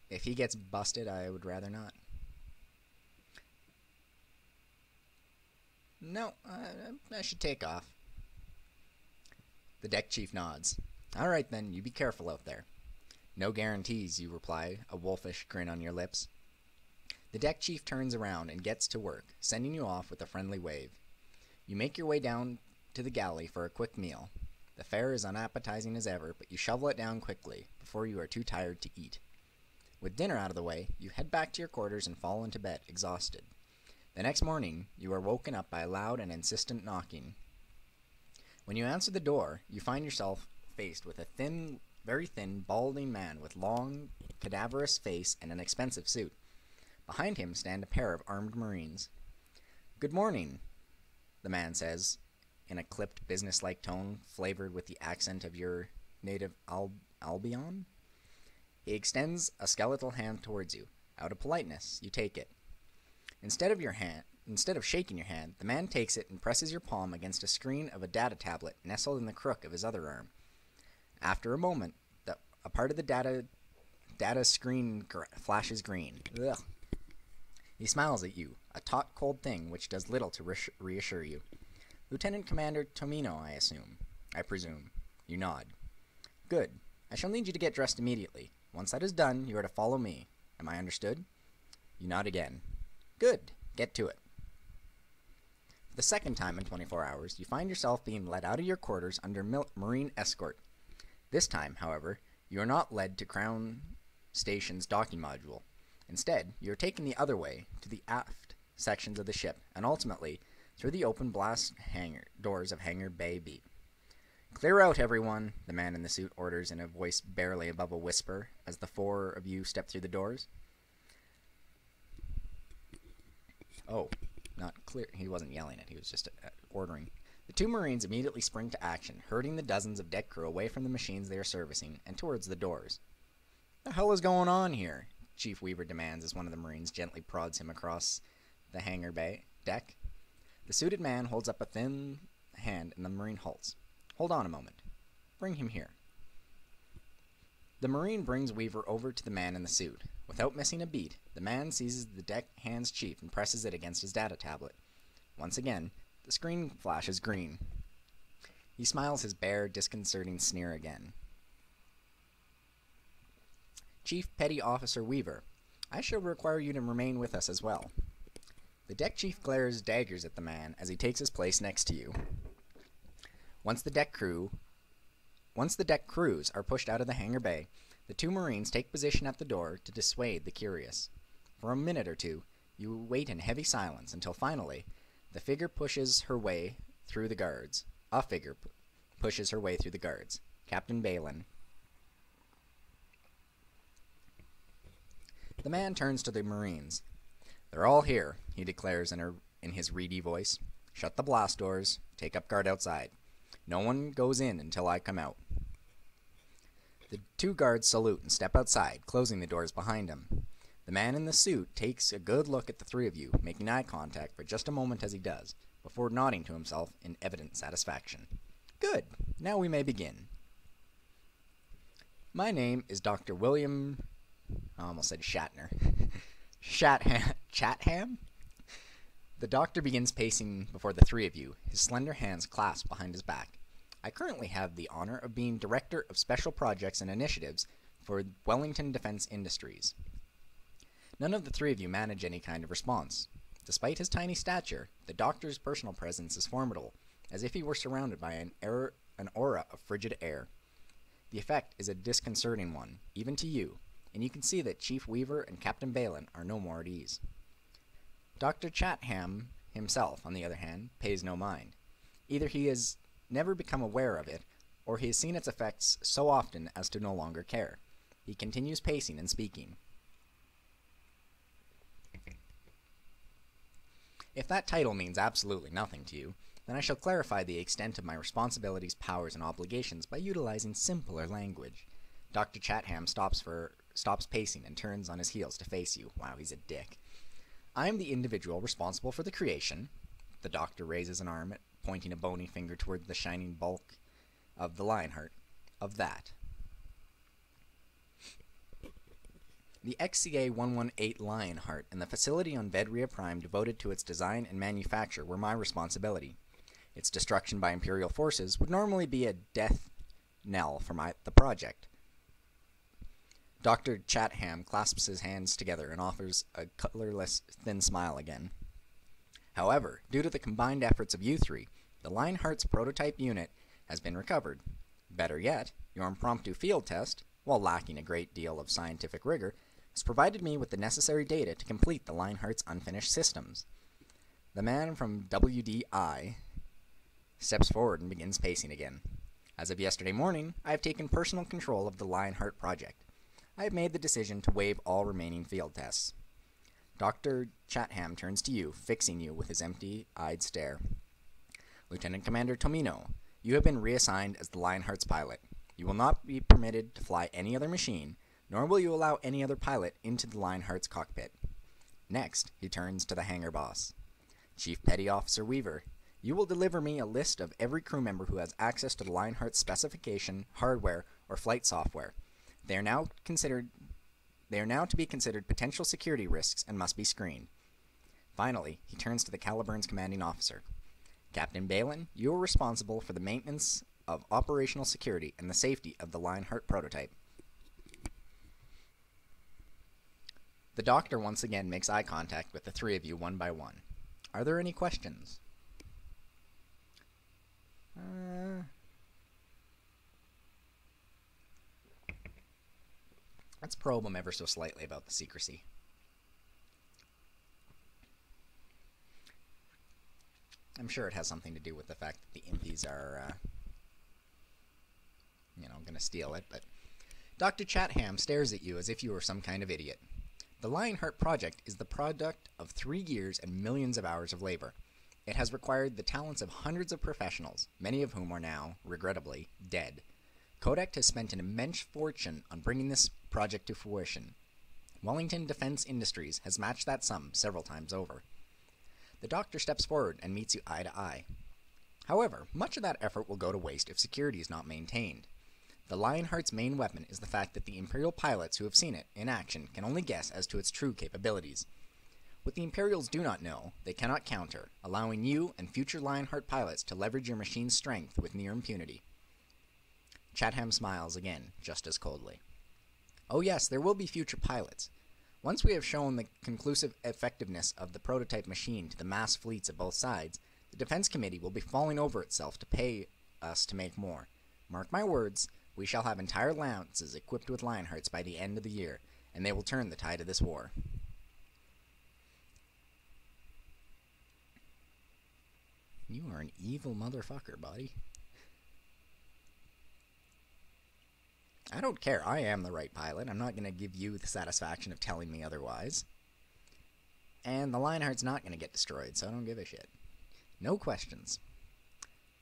If he gets busted, I would rather not. No, I should take off. The deck chief nods. All right, then, you be careful out there. No guarantees, you reply, a wolfish grin on your lips. The deck chief turns around and gets to work, sending you off with a friendly wave. You make your way down to the galley for a quick meal. The fare is unappetizing as ever, but you shovel it down quickly, before you are too tired to eat. With dinner out of the way, you head back to your quarters and fall into bed, exhausted. The next morning, you are woken up by loud and insistent knocking. When you answer the door, you find yourself faced with a very thin, balding man with long, cadaverous face and an expensive suit. Behind him stand a pair of armed Marines. Good morning, the man says, in a clipped, businesslike tone flavored with the accent of your native Albion. He extends a skeletal hand towards you. Out of politeness, you take it. Instead of shaking your hand, the man takes it and presses your palm against a screen of a data tablet nestled in the crook of his other arm. After a moment, a part of the data screen flashes green. Ugh. He smiles at you, a taut, cold thing which does little to reassure you. Lieutenant Commander Tomino, I presume. You nod. Good. I shall need you to get dressed immediately. Once that is done, you are to follow me. Am I understood? You nod again. Good. Get to it. For the second time in 24 hours, you find yourself being led out of your quarters under Marine escort. This time, however, you are not led to Crown Station's docking module. Instead, you are taken the other way, to the aft sections of the ship, and ultimately through the open blast doors of Hangar Bay B. Clear out, everyone, the man in the suit orders in a voice barely above a whisper as the 4 of you step through the doors. Oh, not clear. He wasn't yelling it. He was just ordering. The 2 Marines immediately spring to action, herding the dozens of deck crew away from the machines they are servicing and towards the doors. The hell is going on here? Chief Weaver demands as one of the Marines gently prods him across the hangar bay deck. The suited man holds up a thin hand and the Marine halts. Hold on a moment. Bring him here. The Marine brings Weaver over to the man in the suit. Without missing a beat, the man seizes the deck hand's chief and presses it against his data tablet. Once again, the screen flashes green. He smiles his bare, disconcerting sneer again. Chief Petty Officer Weaver, I shall require you to remain with us as well. The deck chief glares daggers at the man as he takes his place next to you. Once the deck crews are pushed out of the hangar bay, the 2 Marines take position at the door to dissuade the curious. For a minute or two, You wait in heavy silence until finally the figure pushes her way through the guards. A figure pushes her way through the guards. Captain Balin. The man turns to the Marines. "They're all here," he declares in his reedy voice. "Shut the blast doors. Take up guard outside. No one goes in until I come out." The two guards salute and step outside, closing the doors behind them. The man in the suit takes a good look at the three of you, making eye contact for just a moment as he does, before nodding to himself in evident satisfaction. "Good. Now we may begin. My name is Dr. William..." I almost said Shatner. Chatham? The doctor begins pacing before the three of you, his slender hands clasped behind his back. "I currently have the honor of being Director of Special Projects and Initiatives for Wellington Defense Industries." None of the three of you manage any kind of response. Despite his tiny stature, the doctor's personal presence is formidable, as if he were surrounded by an aura of frigid air. The effect is a disconcerting one, even to you, and you can see that Chief Weaver and Captain Balin are no more at ease. Dr. Chatham himself, on the other hand, pays no mind. Either he has never become aware of it, or he has seen its effects so often as to no longer care. He continues pacing and speaking. If that title means absolutely nothing to you, then I shall clarify the extent of my responsibilities, powers, and obligations by utilizing simpler language. Dr. Chatham stops pacing and turns on his heels to face you. Wow, he's a dick. "I am the individual responsible for the creation." The doctor raises an arm, pointing a bony finger toward the shining bulk of the Lionheart. "Of that. The XCA-118 Lionheart and the facility on Vedria Prime devoted to its design and manufacture were my responsibility. Its destruction by Imperial forces would normally be a death knell for the project." Dr. Chatham clasps his hands together and offers a colorless, thin smile again. "However, due to the combined efforts of you three, the Lionheart's prototype unit has been recovered. Better yet, your impromptu field test, while lacking a great deal of scientific rigor, has provided me with the necessary data to complete the Lionheart's unfinished systems." The man from WDI steps forward and begins pacing again. "As of yesterday morning, I have taken personal control of the Lionheart project. I have made the decision to waive all remaining field tests." Dr. Chatham turns to you, fixing you with his empty-eyed stare. "Lieutenant Commander Tomino, you have been reassigned as the Lionheart's pilot. You will not be permitted to fly any other machine, nor will you allow any other pilot into the Lionheart's cockpit." Next, he turns to the hangar boss. "Chief Petty Officer Weaver, you will deliver me a list of every crew member who has access to the Lionheart's specification, hardware, or flight software. They are now to be considered potential security risks and must be screened." Finally, he turns to the Caliburn's commanding officer. "Captain Balin, you are responsible for the maintenance of operational security and the safety of the Lionheart prototype." The doctor once again makes eye contact with the three of you one by one. "Are there any questions?" Let's probe him ever so slightly about the secrecy. I'm sure it has something to do with the fact that the Impies are, going to steal it, but Dr. Chatham stares at you as if you were some kind of idiot. "The Lionheart project is the product of 3 years and millions of hours of labor. It has required the talents of hundreds of professionals, many of whom are now, regrettably, dead. Kodak has spent an immense fortune on bringing this project to fruition. Wellington Defense Industries has matched that sum several times over." The doctor steps forward and meets you eye to eye. "However, much of that effort will go to waste if security is not maintained. The Lionheart's main weapon is the fact that the Imperial pilots who have seen it in action can only guess as to its true capabilities. What the Imperials do not know, they cannot counter, allowing you and future Lionheart pilots to leverage your machine's strength with near impunity." Chatham smiles again, just as coldly. "Oh yes, there will be future pilots. Once we have shown the conclusive effectiveness of the prototype machine to the mass fleets of both sides, the Defense Committee will be falling over itself to pay us to make more. Mark my words, we shall have entire lances equipped with Lionhearts by the end of the year, and they will turn the tide of this war." You are an evil motherfucker, buddy. I don't care. I am the right pilot. I'm not going to give you the satisfaction of telling me otherwise. And the Lionheart's not going to get destroyed, so I don't give a shit. No questions.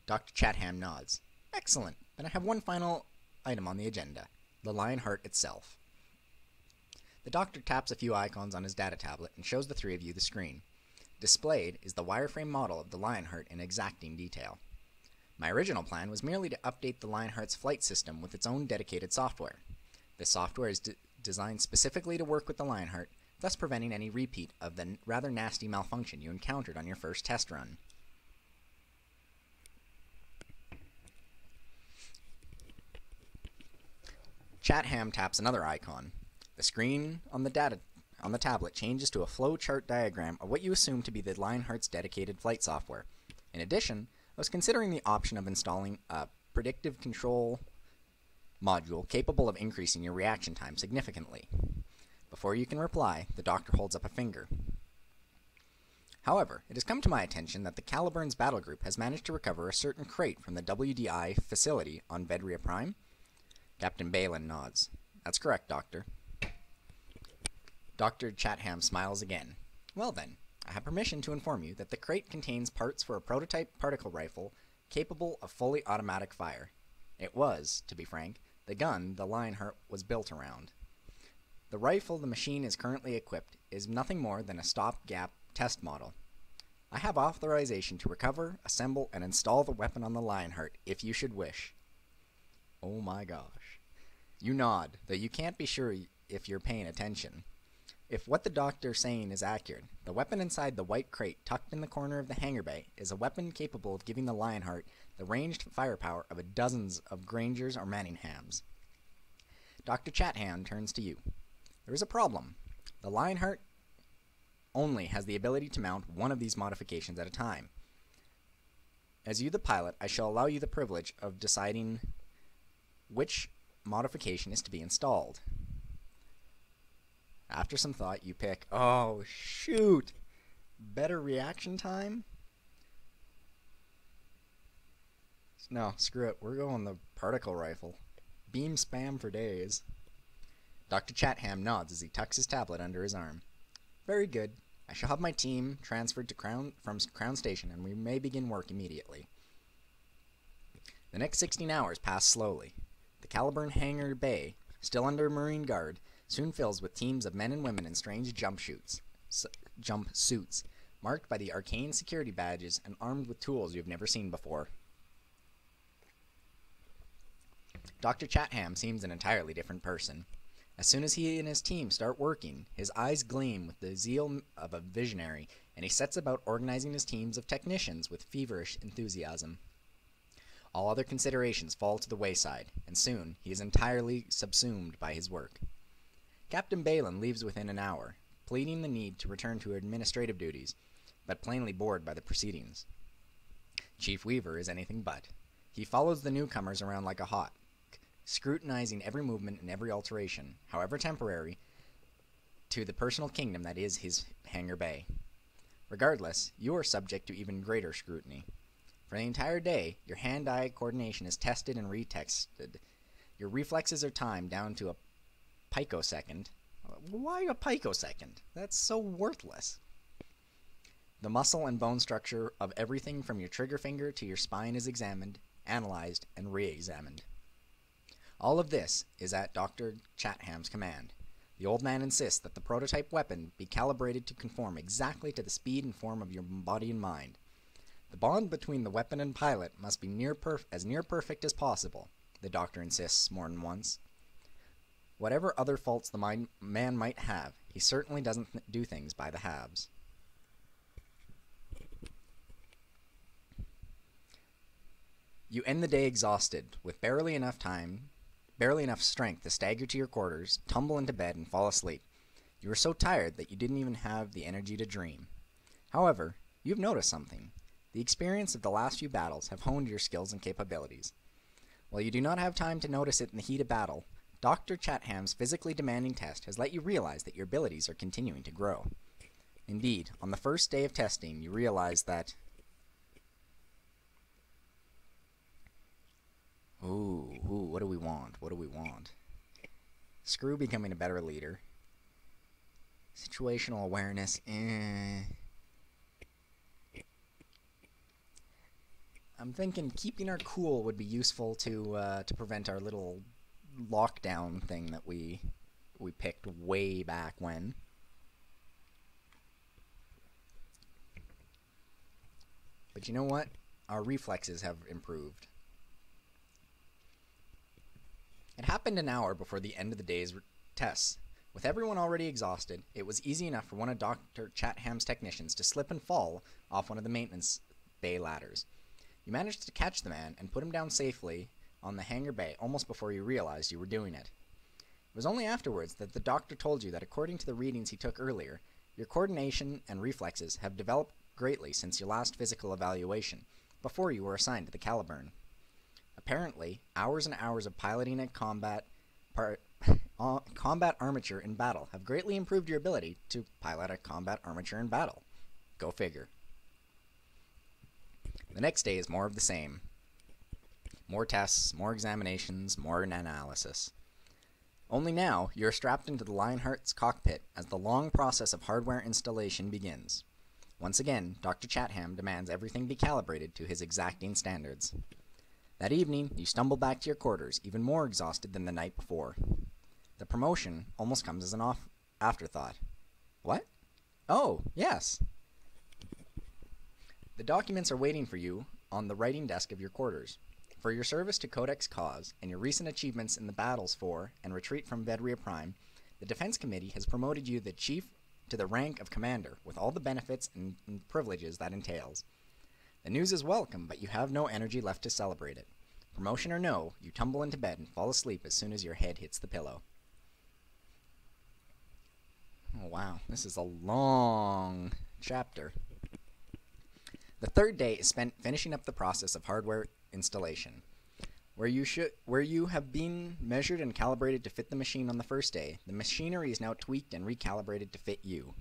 Dr. Chatham nods. Excellent. Then I have one final item on the agenda. The Lionheart itself. The doctor taps a few icons on his data tablet and shows the three of you the screen. Displayed is the wireframe model of the Lionheart in exacting detail. My original plan was merely to update the Lionheart's flight system with its own dedicated software. This software is designed specifically to work with the Lionheart, thus preventing any repeat of the rather nasty malfunction you encountered on your first test run. Chatham taps another icon. The screen on the tablet changes to a flowchart diagram of what you assume to be the Lionheart's dedicated flight software. In addition, I was considering the option of installing a predictive control module capable of increasing your reaction time significantly. Before you can reply, the doctor holds up a finger. However, it has come to my attention that the Caliburn's battle group has managed to recover a certain crate from the WDI facility on Vedria Prime. Captain Balin nods. That's correct, Doctor. Dr. Chatham smiles again. Well then, I have permission to inform you that the crate contains parts for a prototype particle rifle capable of fully automatic fire. It was, to be frank, the gun the Lionheart was built around. The rifle the machine is currently equipped is nothing more than a stopgap test model. I have authorization to recover, assemble, and install the weapon on the Lionheart if you should wish. Oh my gosh. You nod, though you can't be sure if you're paying attention. If what the doctor's saying is accurate, the weapon inside the white crate tucked in the corner of the hangar bay is a weapon capable of giving the Lionheart the ranged firepower of dozens of Grangers or Manninghams. Dr. Chatham turns to you. There is a problem. The Lionheart only has the ability to mount one of these modifications at a time. As you, the pilot, I shall allow you the privilege of deciding which modification is to be installed. After some thought, you pick, oh, shoot, better reaction time? No, screw it, we're going the particle rifle. Beam spam for days. Dr. Chatham nods as he tucks his tablet under his arm. Very good. I shall have my team transferred to Crown Station, and we may begin work immediately. The next 16 hours pass slowly. The Caliburn hangar bay, still under Marine guard, soon fills with teams of men and women in strange jump suits, marked by the arcane security badges and armed with tools you've never seen before. Dr. Chatham seems an entirely different person. As soon as he and his team start working, his eyes gleam with the zeal of a visionary, and he sets about organizing his teams of technicians with feverish enthusiasm. All other considerations fall to the wayside, and soon he is entirely subsumed by his work. Captain Balin leaves within an hour, pleading the need to return to administrative duties, but plainly bored by the proceedings. Chief Weaver is anything but. He follows the newcomers around like a hawk, scrutinizing every movement and every alteration, however temporary, to the personal kingdom that is his hangar bay. Regardless, you are subject to even greater scrutiny. For the entire day, your hand-eye coordination is tested and retested. Your reflexes are timed down to a picosecond. Why a picosecond? That's so worthless. The muscle and bone structure of everything from your trigger finger to your spine is examined, analyzed, and re-examined. All of this is at Dr. Chatham's command. The old man insists that the prototype weapon be calibrated to conform exactly to the speed and form of your body and mind. The bond between the weapon and pilot must be as near perfect as possible, the doctor insists more than once. Whatever other faults the man might have, he certainly doesn't do things by the halves. You end the day exhausted, with barely enough strength to stagger to your quarters, tumble into bed, and fall asleep. You were so tired that you didn't even have the energy to dream. However, you've noticed something. The experience of the last few battles have honed your skills and capabilities. While you do not have time to notice it in the heat of battle, Dr. Chatham's physically demanding test has let you realize that your abilities are continuing to grow. Indeed, on the first day of testing, you realize that what do we want? What do we want? Screw becoming a better leader. Situational awareness, I'm thinking keeping our cool would be useful to prevent our little lockdown thing that we picked way back when. But you know what? Our reflexes have improved. It happened an hour before the end of the day's tests. With everyone already exhausted, it was easy enough for one of Dr. Chatham's technicians to slip and fall off one of the maintenance bay ladders. You managed to catch the man and put him down safely on the hangar bay almost before you realized you were doing it. It was only afterwards that the doctor told you that according to the readings he took earlier, your coordination and reflexes have developed greatly since your last physical evaluation, before you were assigned to the Caliburn. Apparently, hours and hours of piloting a combat armature in battle have greatly improved your ability to pilot a combat armature in battle. Go figure. The next day is more of the same. More tests, more examinations, more analysis. Only now, you're strapped into the Lionheart's cockpit as the long process of hardware installation begins. Once again, Dr. Chatham demands everything be calibrated to his exacting standards. That evening, you stumble back to your quarters, even more exhausted than the night before. The promotion almost comes as an afterthought. What? Oh, yes. The documents are waiting for you on the writing desk of your quarters. For your service to Codex Cause and your recent achievements in the battles for and retreat from Vedria Prime, the Defense Committee has promoted you the chief to the rank of commander, with all the benefits and privileges that entails. The news is welcome, but you have no energy left to celebrate it. Promotion or no, you tumble into bed and fall asleep as soon as your head hits the pillow. Oh wow, this is a long chapter. The third day is spent finishing up the process of hardware installation. Where you have been measured and calibrated to fit the machine on the first day, the machinery is now tweaked and recalibrated to fit you.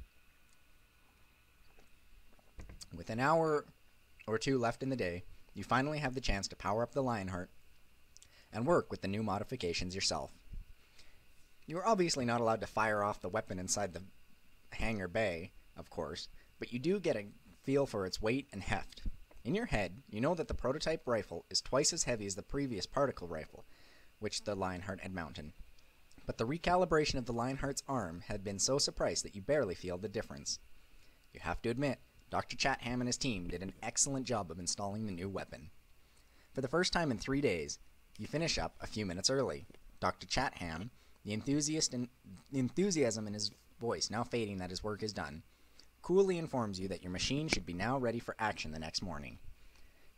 With an hour or two left in the day, you finally have the chance to power up the Lionheart and work with the new modifications yourself. You are obviously not allowed to fire off the weapon inside the hangar bay, of course, but you do get a feel for its weight and heft. In your head, you know that the prototype rifle is twice as heavy as the previous particle rifle, which the Lionheart had mounted. But the recalibration of the Lionheart's arm had been so surprised that you barely feel the difference. You have to admit, Dr. Chatham and his team did an excellent job of installing the new weapon. For the first time in 3 days, you finish up a few minutes early. Dr. Chatham, the enthusiasm in his voice now fading that his work is done, coolly informs you that your machine should be now ready for action the next morning.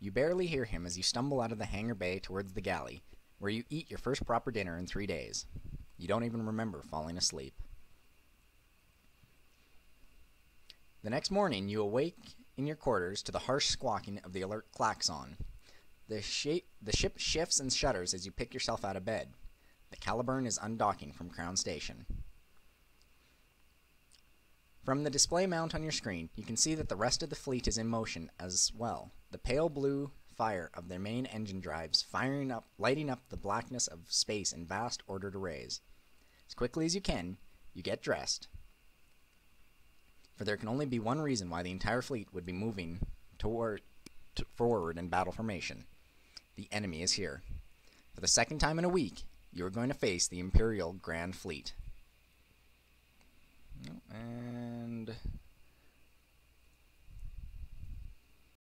You barely hear him as you stumble out of the hangar bay towards the galley, where you eat your first proper dinner in 3 days. You don't even remember falling asleep. The next morning, you awake in your quarters to the harsh squawking of the alert klaxon. The ship shifts and shudders as you pick yourself out of bed. The Caliburn is undocking from Crown Station. From the display mount on your screen, you can see that the rest of the fleet is in motion as well. The pale blue fire of their main engine drives lighting up the blackness of space in vast ordered arrays. As quickly as you can, you get dressed. For there can only be one reason why the entire fleet would be moving forward in battle formation. The enemy is here. For the second time in a week, you are going to face the Imperial Grand Fleet. And